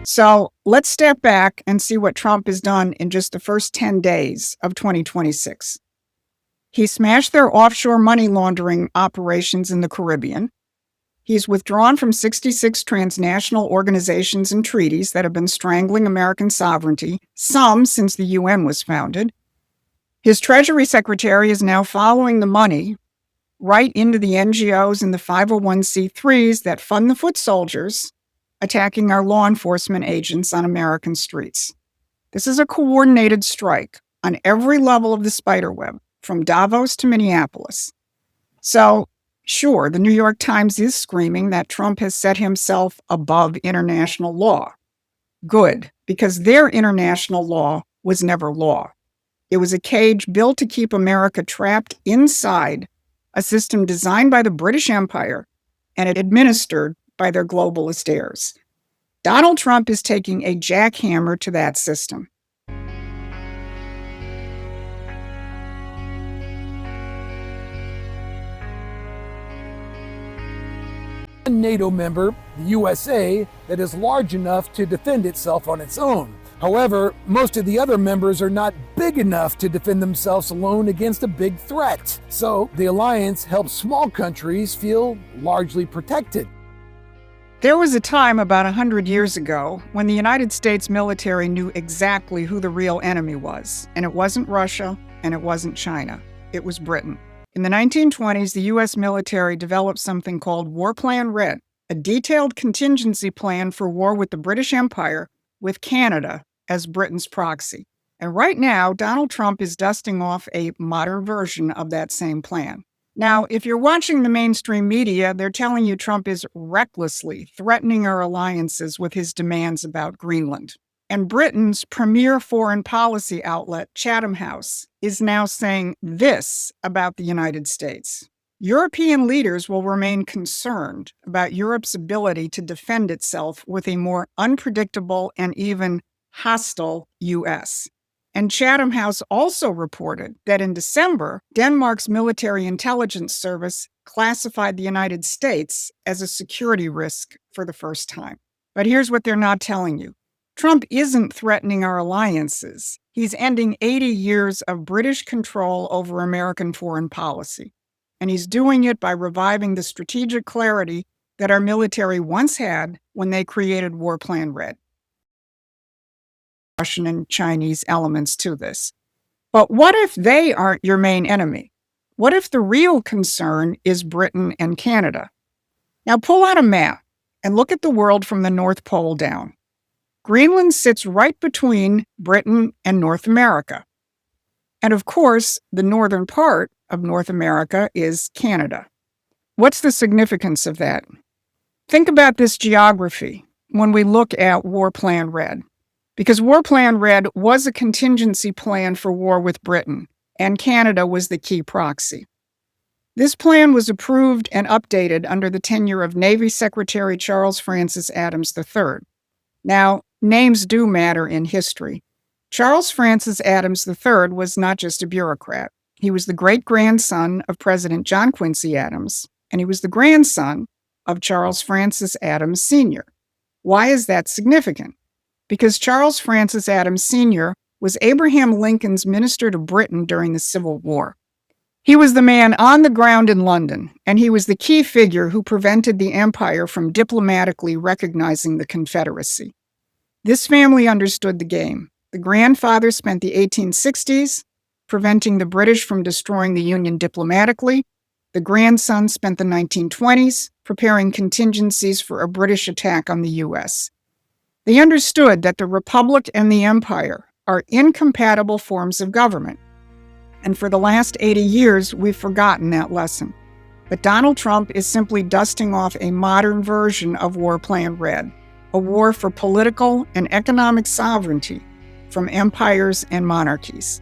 So let's step back and see what Trump has done in just the first 10 days of 2026. He smashed their offshore money laundering operations in the Caribbean. He's withdrawn from 66 transnational organizations and treaties that have been strangling American sovereignty, some since the UN was founded. His Treasury Secretary is now following the money right into the NGOs and the 501c3s that fund the foot soldiers attacking our law enforcement agents on American streets. This is a coordinated strike on every level of the spider web, from Davos to Minneapolis. So, sure, the New York Times is screaming that Trump has set himself above international law. Good, because their international law was never law. It was a cage built to keep America trapped inside a system designed by the British Empire and administered by their globalist heirs. Donald Trump is taking a jackhammer to that system. A NATO member, the USA, that is large enough to defend itself on its own. However, most of the other members are not big enough to defend themselves alone against a big threat. So the alliance helps small countries feel largely protected. There was a time about 100 years ago when the United States military knew exactly who the real enemy was, and it wasn't Russia and it wasn't China. It was Britain. In the 1920s, the U.S. military developed something called War Plan Red, a detailed contingency plan for war with the British Empire, with Canada as Britain's proxy. And right now, Donald Trump is dusting off a modern version of that same plan. Now, if you're watching the mainstream media, they're telling you Trump is recklessly threatening our alliances with his demands about Greenland. And Britain's premier foreign policy outlet, Chatham House, is now saying this about the United States. European leaders will remain concerned about Europe's ability to defend itself with a more unpredictable and even hostile U.S. And Chatham House also reported that in December, Denmark's military intelligence service classified the United States as a security risk for the first time. But here's what they're not telling you. Trump isn't threatening our alliances. He's ending 80 years of British control over American foreign policy. And he's doing it by reviving the strategic clarity that our military once had when they created War Plan Red. Russian and Chinese elements to this. But what if they aren't your main enemy? What if the real concern is Britain and Canada? Now pull out a map and look at the world from the North Pole down. Greenland sits right between Britain and North America. And of course, the northern part of North America is Canada. What's the significance of that? Think about this geography when we look at War Plan Red. Because War Plan Red was a contingency plan for war with Britain, and Canada was the key proxy. This plan was approved and updated under the tenure of Navy Secretary Charles Francis Adams III. Now, names do matter in history. Charles Francis Adams III was not just a bureaucrat. He was the great-grandson of President John Quincy Adams, and he was the grandson of Charles Francis Adams Sr. Why is that significant? Because Charles Francis Adams Sr. was Abraham Lincoln's minister to Britain during the Civil War. He was the man on the ground in London, and he was the key figure who prevented the empire from diplomatically recognizing the Confederacy. This family understood the game. The grandfather spent the 1860s preventing the British from destroying the Union diplomatically. The grandson spent the 1920s preparing contingencies for a British attack on the U.S. They understood that the Republic and the Empire are incompatible forms of government. And for the last 80 years, we've forgotten that lesson. But Donald Trump is simply dusting off a modern version of War Plan Red, a war for political and economic sovereignty from empires and monarchies.